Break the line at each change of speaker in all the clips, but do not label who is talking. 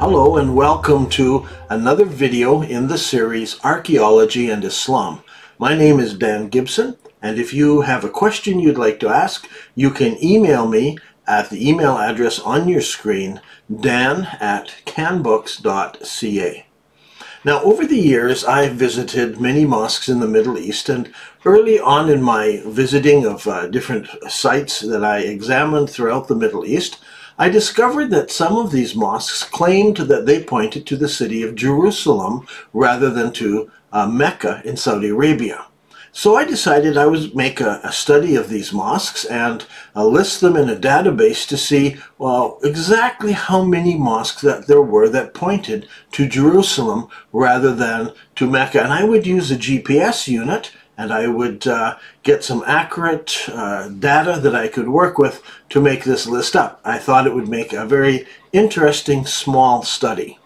Hello and welcome to another video in the series Archaeology and Islam. My name is Dan Gibson, and if you have a question you'd like to ask, you can email me at the email address on your screen, dan@canbooks.ca. Now, over the years, I've visited many mosques in the Middle East, and early on in my visiting of different sites that I examined throughout the Middle East, I discovered that some of these mosques claimed that they pointed to the city of Jerusalem rather than to Mecca in Saudi Arabia. So I decided I would make a study of these mosques and list them in a database to see, well, exactly how many mosques that there were that pointed to Jerusalem rather than to Mecca. And I would use a GPS unit, and I would get some accurate data that I could work with to make this list up. I thought it would make a very interesting small study.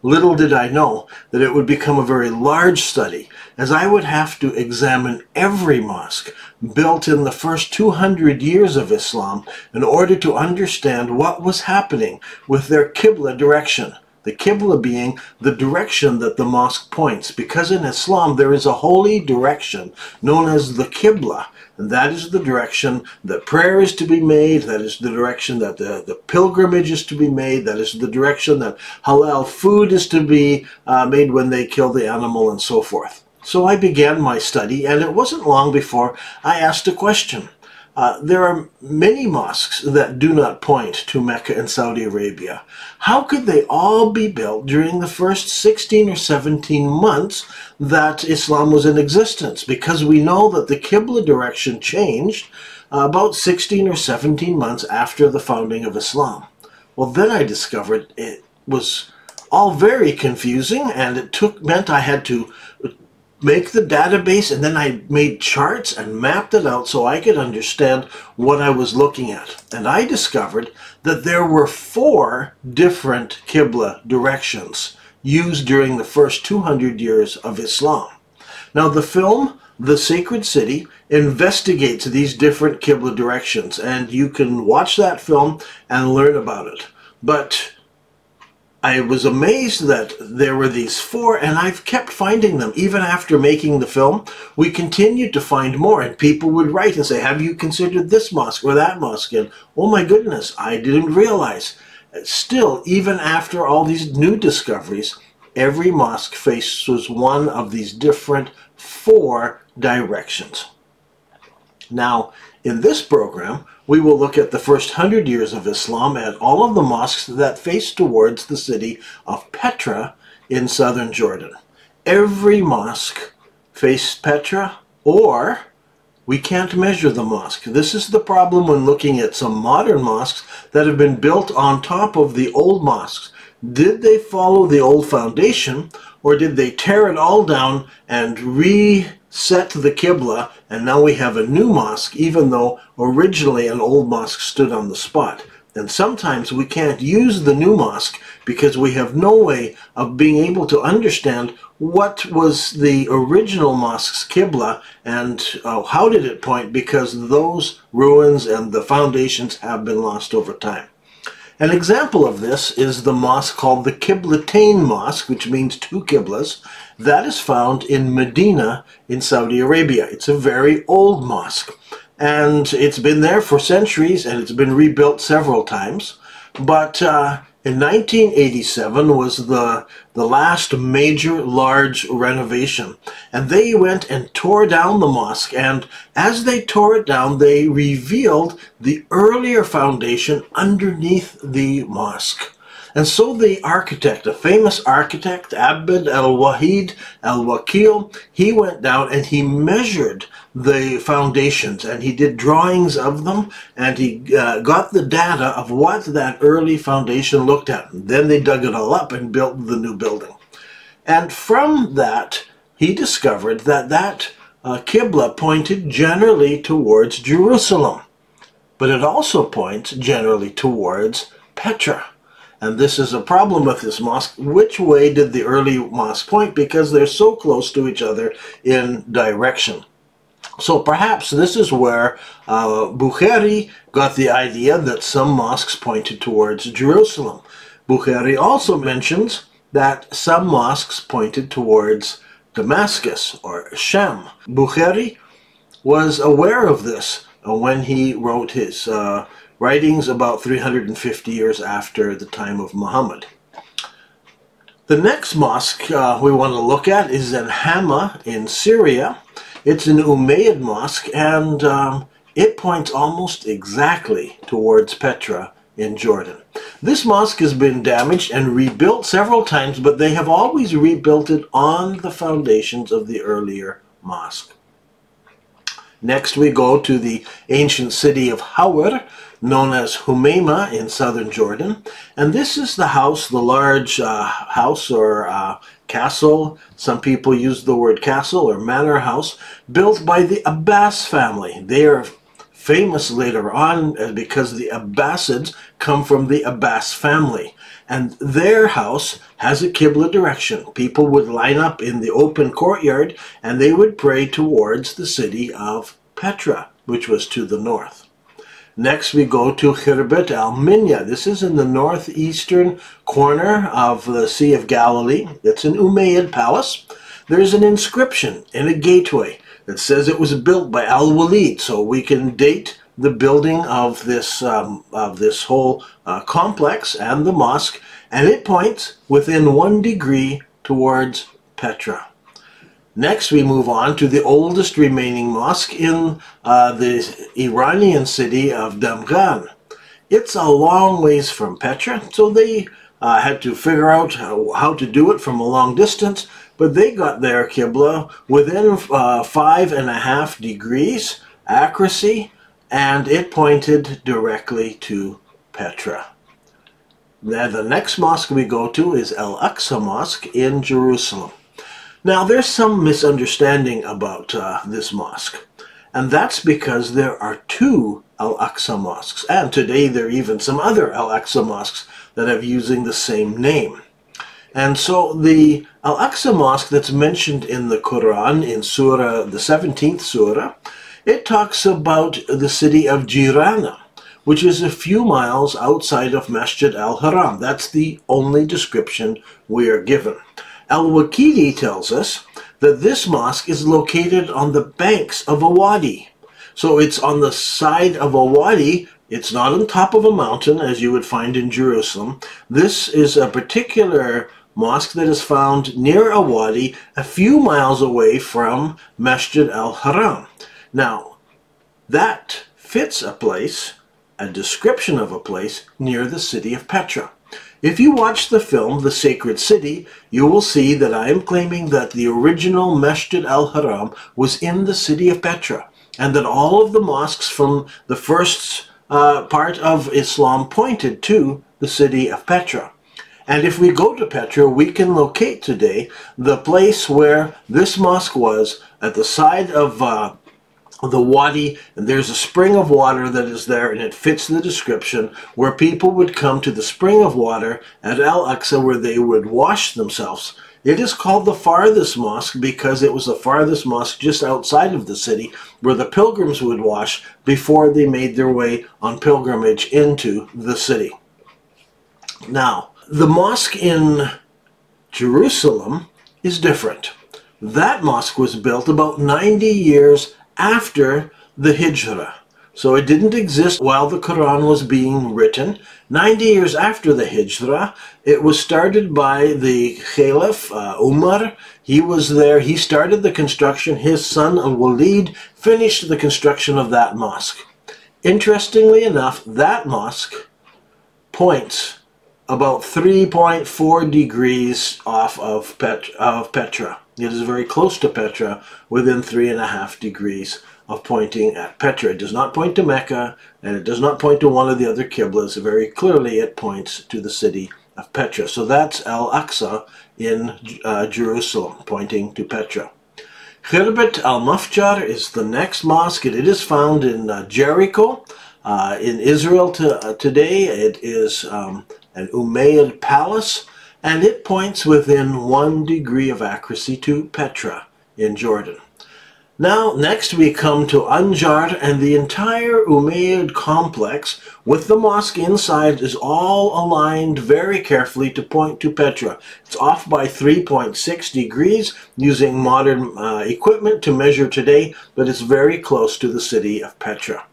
Little did I know that it would become a very large study, as I would have to examine every mosque built in the first 200 years of Islam in order to understand what was happening with their Qibla direction. The Qibla being the direction that the mosque points, because in Islam there is a holy direction known as the Qibla, and that is the direction that prayer is to be made, that is the direction that the pilgrimage is to be made, that is the direction that halal food is to be made when they kill the animal, and so forth. So I began my study, and it wasn't long before I asked a question. There are many mosques that do not point to Mecca in Saudi Arabia. How could they all be built during the first 16 or 17 months that Islam was in existence? Because we know that the Qibla direction changed about 16 or 17 months after the founding of Islam. Well, then I discovered it was all very confusing, and it meant I had to make the database, and then I made charts and mapped it out so I could understand what I was looking at. And I discovered that there were 4 different Qibla directions used during the first 200 years of Islam. Now, the film The Sacred City investigates these different Qibla directions, and you can watch that film and learn about it. But I was amazed that there were these 4, and I've kept finding them. Even after making the film, we continued to find more, and people would write and say, have you considered this mosque or that mosque? And oh my goodness, I didn't realize. Still, even after all these new discoveries, every mosque faces one of these different 4 directions. Now, in this program, we will look at the first 100 years of Islam at all of the mosques that face towards the city of Petra in southern Jordan. Every mosque faced Petra, or we can't measure the mosque. This is the problem when looking at some modern mosques that have been built on top of the old mosques. Did they follow the old foundation, or did they tear it all down and reset the Qibla, and now we have a new mosque, even though originally an old mosque stood on the spot? And sometimes we can't use the new mosque because we have no way of being able to understand what was the original mosque's Qibla and how did it point, because those ruins and the foundations have been lost over time. An example of this is the mosque called the Qiblatain Mosque, which means 2 Qiblas. That is found in Medina in Saudi Arabia. It's a very old mosque, and it's been there for centuries, and it's been rebuilt several times. But in 1987 was the last major large renovation, and they went and tore down the mosque, and as they tore it down, they revealed the earlier foundation underneath the mosque. And so the architect, a famous architect, Abd al-Wahid al-Wakil, he went down and he measured the foundations, and he did drawings of them, and he got the data of what that early foundation looked at. And then they dug it all up and built the new building. And from that, he discovered that Qibla pointed generally towards Jerusalem, but it also points generally towards Petra. And this is a problem with this mosque. Which way did the early mosque point? Because they're so close to each other in direction. So perhaps this is where Bukhari got the idea that some mosques pointed towards Jerusalem. Bukhari also mentions that some mosques pointed towards Damascus or Shem. Bukhari was aware of this when he wrote his writings about 350 years after the time of Muhammad. The next mosque we want to look at is in Hama in Syria. It's an Umayyad mosque, and it points almost exactly towards Petra in Jordan. This mosque has been damaged and rebuilt several times, but they have always rebuilt it on the foundations of the earlier mosque. Next we go to the ancient city of Hawar, known as Humayma in southern Jordan. And this is the house, the large house or castle. Some people use the word castle or manor house, built by the Abbas family. They are famous later on because the Abbasids come from the Abbas family. And their house has a Qibla direction. People would line up in the open courtyard and they would pray towards the city of Petra, which was to the north. Next we go to Khirbet al-Minya. This is in the northeastern corner of the Sea of Galilee. It's an Umayyad palace. There's an inscription in a gateway that says it was built by Al-Walid, so we can date the building of this whole complex and the mosque, and it points within 1 degree towards Petra. Next we move on to the oldest remaining mosque in the Iranian city of Damghan. It's a long ways from Petra, so they had to figure out how to do it from a long distance, but they got their Qibla within 5.5 degrees accuracy, and it pointed directly to Petra. Now the next mosque we go to is Al-Aqsa Mosque in Jerusalem. Now there's some misunderstanding about this mosque, and that's because there are 2 Al-Aqsa mosques, and today there are even some other Al-Aqsa mosques that are using the same name. And so the Al-Aqsa mosque that's mentioned in the Quran in Surah, the 17th Surah, it talks about the city of Jirana, which is a few miles outside of Masjid al-Haram. That's the only description we are given. Al-Waqidi tells us that this mosque is located on the banks of a wadi. So it's on the side of a wadi. It's not on top of a mountain as you would find in Jerusalem. This is a particular mosque that is found near a wadi a few miles away from Masjid al-Haram. Now, that fits a place, a description of a place near the city of Petra. If you watch the film, The Sacred City, you will see that I am claiming that the original Masjid al-Haram was in the city of Petra, and that all of the mosques from the first part of Islam pointed to the city of Petra. And if we go to Petra, we can locate today the place where this mosque was at the side of the wadi, and there's a spring of water that is there, and it fits the description, where people would come to the spring of water at Al-Aqsa where they would wash themselves. It is called the farthest mosque because it was the farthest mosque just outside of the city where the pilgrims would wash before they made their way on pilgrimage into the city. Now, the mosque in Jerusalem is different. That mosque was built about 90 years after the Hijrah. So it didn't exist while the Quran was being written. 90 years after the Hijrah, it was started by the Caliph Umar. He was there. He started the construction. His son Al-Walid finished the construction of that mosque. Interestingly enough, that mosque points about 3.4 degrees off of Petra. It is very close to Petra, within 3.5 degrees of pointing at Petra. It does not point to Mecca, and it does not point to one of the other Qiblas. Very clearly it points to the city of Petra. So that's Al-Aqsa in Jerusalem, pointing to Petra. Khirbet al-Mafjar is the next mosque, and it is found in Jericho. In Israel today, it is an Umayyad palace, and it points within 1 degree of accuracy to Petra in Jordan. Now, next we come to Anjar, and the entire Umayyad complex with the mosque inside is all aligned very carefully to point to Petra. It's off by 3.6 degrees using modern equipment to measure today, but it's very close to the city of Petra.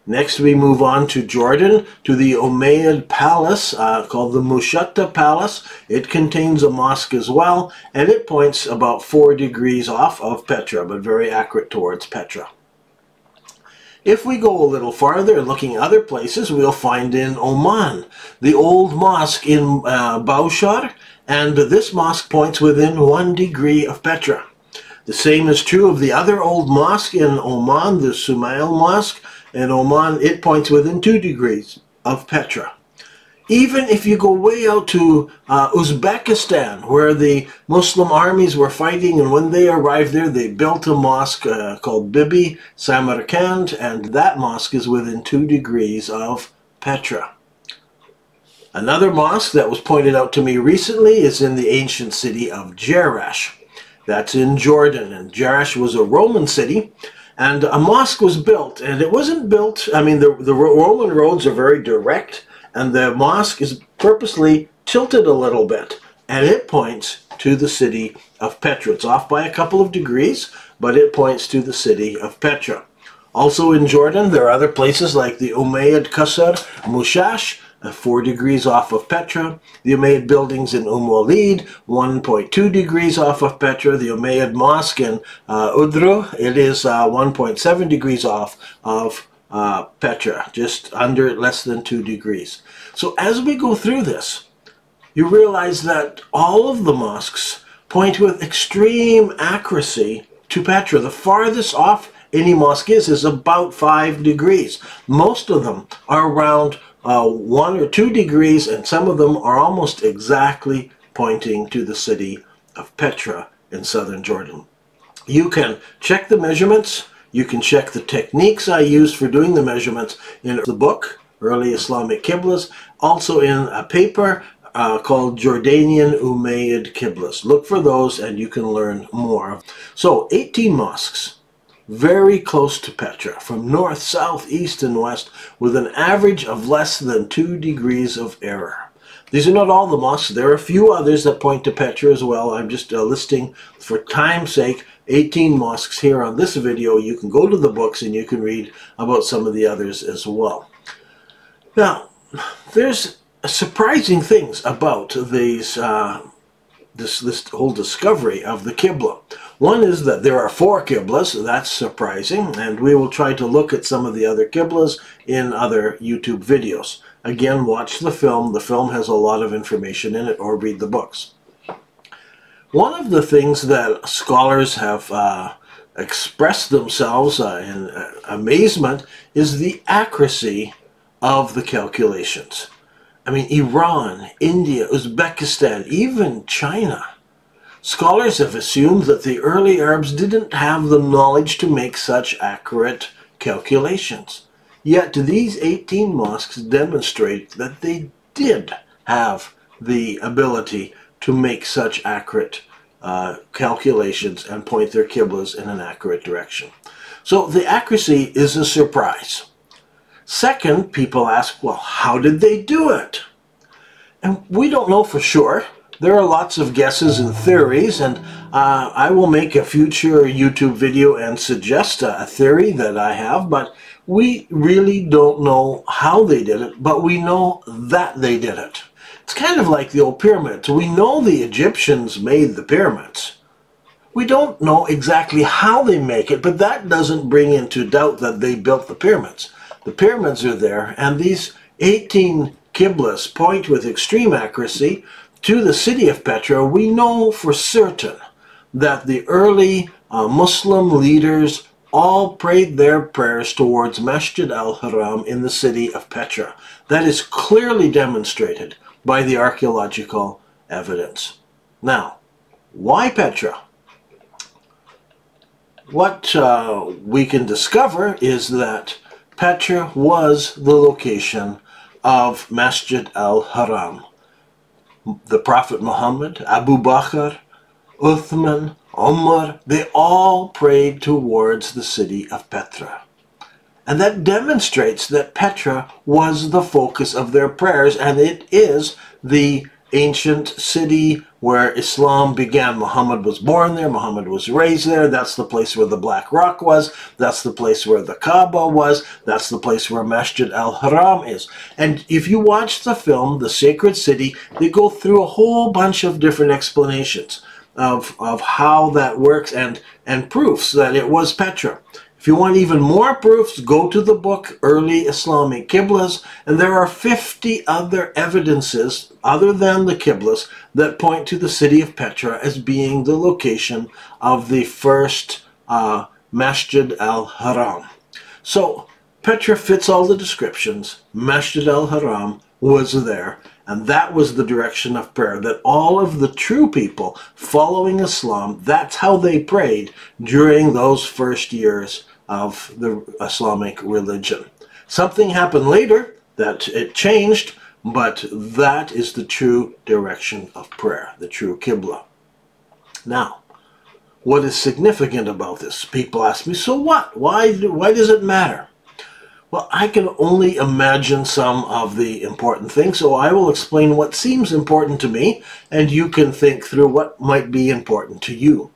Next we move on to Jordan, to the Umayyad palace called the Mushatta Palace. It contains a mosque as well, and it points about 4 degrees off of Petra, but very accurate towards Petra. If we go a little farther, looking other places, we'll find in Oman, the old mosque in Baushar, and this mosque points within 1 degree of Petra. The same is true of the other old mosque in Oman, the Sumail Mosque. In Oman, it points within 2 degrees of Petra. Even if you go way out to Uzbekistan, where the Muslim armies were fighting, and when they arrived there, they built a mosque called Bibi Samarkand, and that mosque is within 2 degrees of Petra. Another mosque that was pointed out to me recently is in the ancient city of Jerash. That's in Jordan, and Jerash was a Roman city. And a mosque was built, and it wasn't built, I mean, the Roman roads are very direct, and the mosque is purposely tilted a little bit, and it points to the city of Petra. It's off by a couple of degrees, but it points to the city of Petra. Also in Jordan, there are other places like the Umayyad Qasr Mushash, 4 degrees off of Petra. The Umayyad buildings in Walid, 1.2 degrees off of Petra. The Umayyad Mosque in Udru, it is 1.7 degrees off of Petra, just under less than 2 degrees. So as we go through this, you realize that all of the mosques point with extreme accuracy to Petra. The farthest off any mosque is about 5 degrees. Most of them are around 1 or 2 degrees, and some of them are almost exactly pointing to the city of Petra in southern Jordan. You can check the measurements. You can check the techniques I used for doing the measurements in the book, Early Islamic Qiblas, also in a paper called Jordanian Umayyad Qiblas. Look for those and you can learn more. So 18 mosques, very close to Petra, from north, south, east, and west, with an average of less than 2 degrees of error. These are not all the mosques. There are a few others that point to Petra as well. I'm just listing, for time's sake, 18 mosques here on this video. You can go to the books and you can read about some of the others as well. Now, there's surprising things about these this whole discovery of the Qibla. One is that there are 4 Qiblas. That's surprising, and we will try to look at some of the other Qiblas in other YouTube videos. Again, watch the film. The film has a lot of information in it, or read the books. One of the things that scholars have expressed themselves in amazement is the accuracy of the calculations. I mean, Iran, India, Uzbekistan, even China. Scholars have assumed that the early Arabs didn't have the knowledge to make such accurate calculations. Yet these 18 mosques demonstrate that they did have the ability to make such accurate calculations and point their Qiblas in an accurate direction. So the accuracy is a surprise. Second, people ask, well, how did they do it? And we don't know for sure. There are lots of guesses and theories, and I will make a future YouTube video and suggest a theory that I have, but we really don't know how they did it, but we know that they did it. It's kind of like the old pyramids. We know the Egyptians made the pyramids. We don't know exactly how they make it, but that doesn't bring into doubt that they built the pyramids. The pyramids are there, and these 18 Qiblas point with extreme accuracy to the city of Petra. We know for certain that the early Muslim leaders all prayed their prayers towards Masjid al-Haram in the city of Petra. That is clearly demonstrated by the archaeological evidence. Now, why Petra? What we can discover is that Petra was the location of Masjid al-Haram. The Prophet Muhammad, Abu Bakr, Uthman, Umar, they all prayed towards the city of Petra. And that demonstrates that Petra was the focus of their prayers, and it is the ancient city where Islam began. Muhammad was born there, Muhammad was raised there. That's the place where the Black Rock was. That's the place where the Kaaba was. That's the place where Masjid al-Haram is. And if you watch the film, The Sacred City, they go through a whole bunch of different explanations of how that works and proofs that it was Petra. If you want even more proofs, go to the book Early Islamic Qiblas, and there are 50 other evidences other than the Qiblas that point to the city of Petra as being the location of the first Masjid al-Haram. So Petra fits all the descriptions. Masjid al-Haram was there, and that was the direction of prayer, that all of the true people following Islam, that's how they prayed during those first years of the Islamic religion. Something happened later that it changed, but that is the true direction of prayer, the true Qibla. Now, what is significant about this? People ask me, so what? Why does it matter? Well, I can only imagine some of the important things, so I will explain what seems important to me, and you can think through what might be important to you.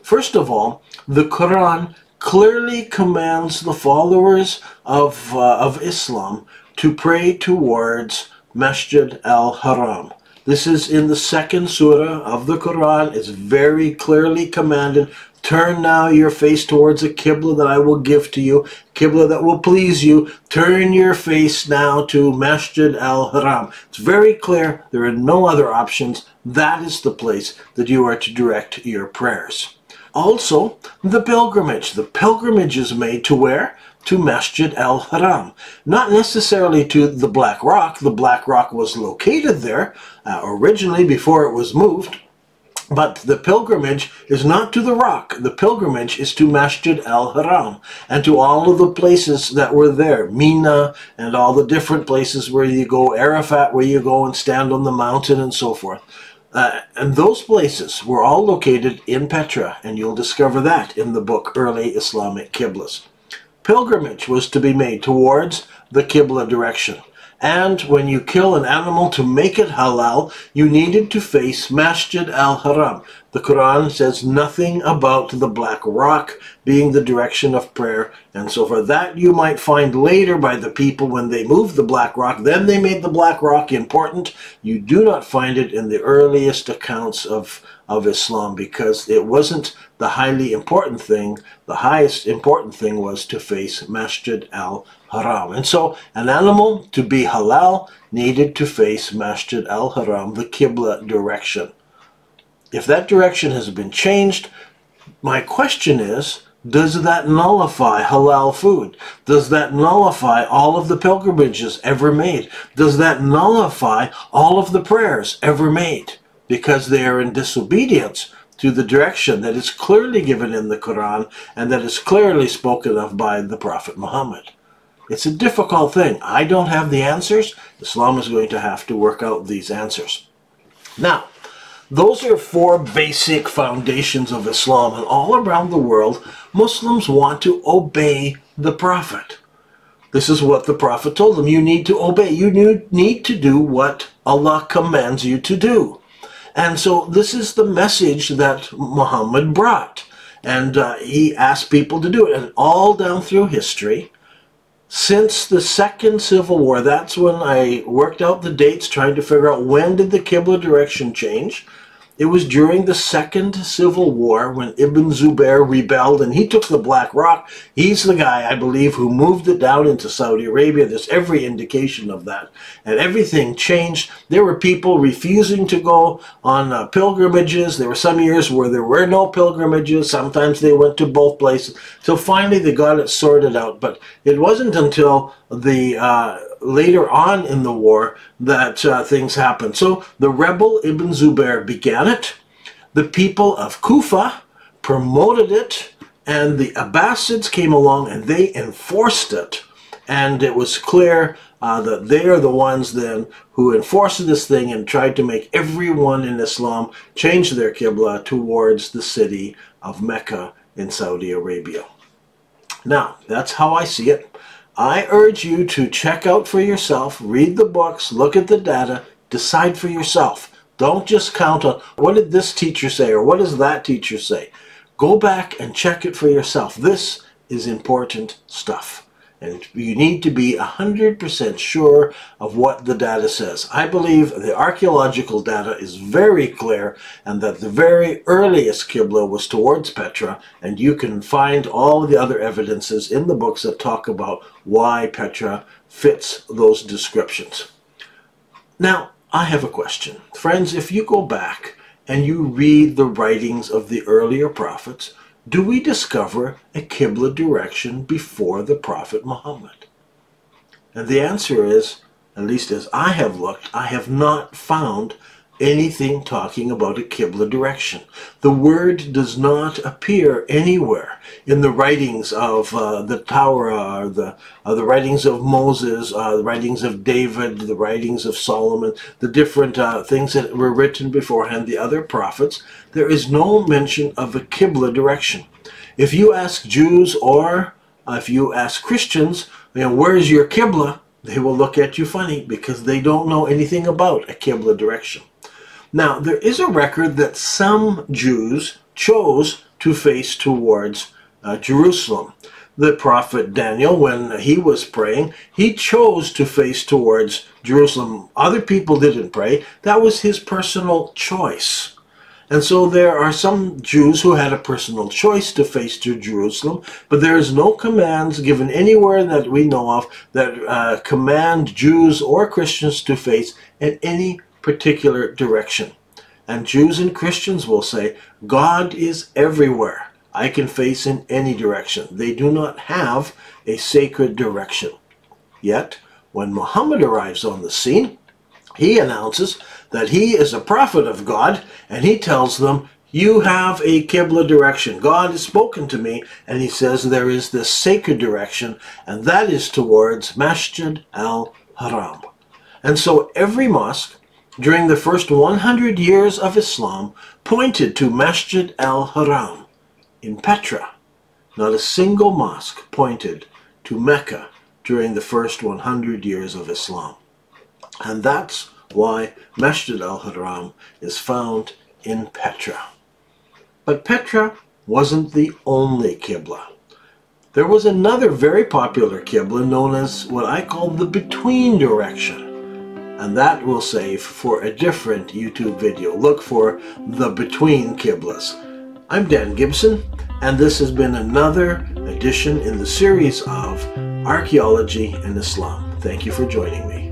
First of all, the Quran clearly commands the followers of Islam to pray towards Masjid al-Haram. This is in the second surah of the Quran. It's very clearly commanded. Turn now your face towards a Qibla that I will give to you, Qibla that will please you. Turn your face now to Masjid al-Haram. It's very clear. There are no other options. That is the place that you are to direct your prayers. Also, the pilgrimage. The pilgrimage is made to where? To Masjid al-Haram. Not necessarily to the Black Rock. The Black Rock was located there originally before it was moved. But the pilgrimage is not to the rock. The pilgrimage is to Masjid al-Haram and to all of the places that were there. Mina and all the different places where you go. Arafat, where you go and stand on the mountain and so forth. And those places were all located in Petra, and you'll discover that in the book Early Islamic Qiblas. Pilgrimage was to be made towards the Qibla direction. And when you kill an animal to make it halal, you needed to face Masjid al-Haram. The Quran says nothing about the Black Rock being the direction of prayer, and so for that you might find later by the people when they moved the Black Rock. Then they made the Black Rock important. You do not find it in the earliest accounts of Islam, because it wasn't the highly important thing. The highest important thing was to face Masjid al-Haram. And so an animal to be halal needed to face Masjid al-Haram, the Qibla direction. If that direction has been changed, my question is, does that nullify halal food? Does that nullify all of the pilgrimages ever made? Does that nullify all of the prayers ever made? Because they are in disobedience to the direction that is clearly given in the Quran and that is clearly spoken of by the Prophet Muhammad. It's a difficult thing. I don't have the answers. Islam is going to have to work out these answers. Now, those are 4 basic foundations of Islam, and all around the world, Muslims want to obey the Prophet. This is what the Prophet told them. You need to obey. You need to do what Allah commands you to do. And so this is the message that Muhammad brought. And he asked people to do it. And all down through history, since the Second Civil War, that's when I worked out the dates, trying to figure out when did the Qibla direction change. It was during the Second Civil War when Ibn Zubair rebelled, and he took the Black Rock. He's the guy, I believe, who moved it down into Saudi Arabia. There's every indication of that. And everything changed. There were people refusing to go on pilgrimages. There were some years where there were no pilgrimages. Sometimes they went to both places. So finally they got it sorted out. But it wasn't until the later on in the war that things happened. So the rebel Ibn Zubair began it. The people of Kufa promoted it, and the Abbasids came along and they enforced it. And it was clear that they are the ones then who enforced this thing and tried to make everyone in Islam change their Qibla towards the city of Mecca in Saudi Arabia. Now, that's how I see it. I urge you to check out for yourself, read the books, look at the data, decide for yourself. Don't just count on, what did this teacher say or what does that teacher say? Go back and check it for yourself. This is important stuff. And you need to be 100% sure of what the data says. I believe the archaeological data is very clear and that the very earliest Qibla was towards Petra, and you can find all the other evidences in the books that talk about why Petra fits those descriptions. Now, I have a question. Friends, if you go back and you read the writings of the earlier prophets, do we discover a Qibla direction before the Prophet Muhammad? And the answer is, at least as I have looked, I have not found anything talking about a Qibla direction. The word does not appear anywhere in the writings of the Torah, the writings of Moses, the writings of David, the writings of Solomon, the different things that were written beforehand, the other prophets. There is no mention of a Qibla direction. If you ask Jews or if you ask Christians, where is your Qibla? They will look at you funny because they don't know anything about a Qibla direction. Now, there is a record that some Jews chose to face towards Jerusalem. The prophet Daniel, when he was praying, he chose to face towards Jerusalem. Other people didn't pray. That was his personal choice. And so there are some Jews who had a personal choice to face to Jerusalem, but there is no commands given anywhere that we know of that command Jews or Christians to face in any particular direction. And Jews and Christians will say, God is everywhere. I can face in any direction. They do not have a sacred direction. Yet, when Muhammad arrives on the scene, he announces that he is a prophet of God, and he tells them, you have a Qibla direction. God has spoken to me, and he says there is this sacred direction, and that is towards Masjid al-Haram. And so every mosque during the first 100 years of Islam pointed to Masjid al-Haram in Petra. Not a single mosque pointed to Mecca during the first 100 years of Islam. And that's why Masjid al-Haram is found in Petra. But Petra wasn't the only Qibla. There was another very popular Qibla known as what I call the between direction. And that we'll save for a different YouTube video. Look for the between Qiblas. I'm Dan Gibson, and this has been another edition in the series of Archaeology and Islam. Thank you for joining me.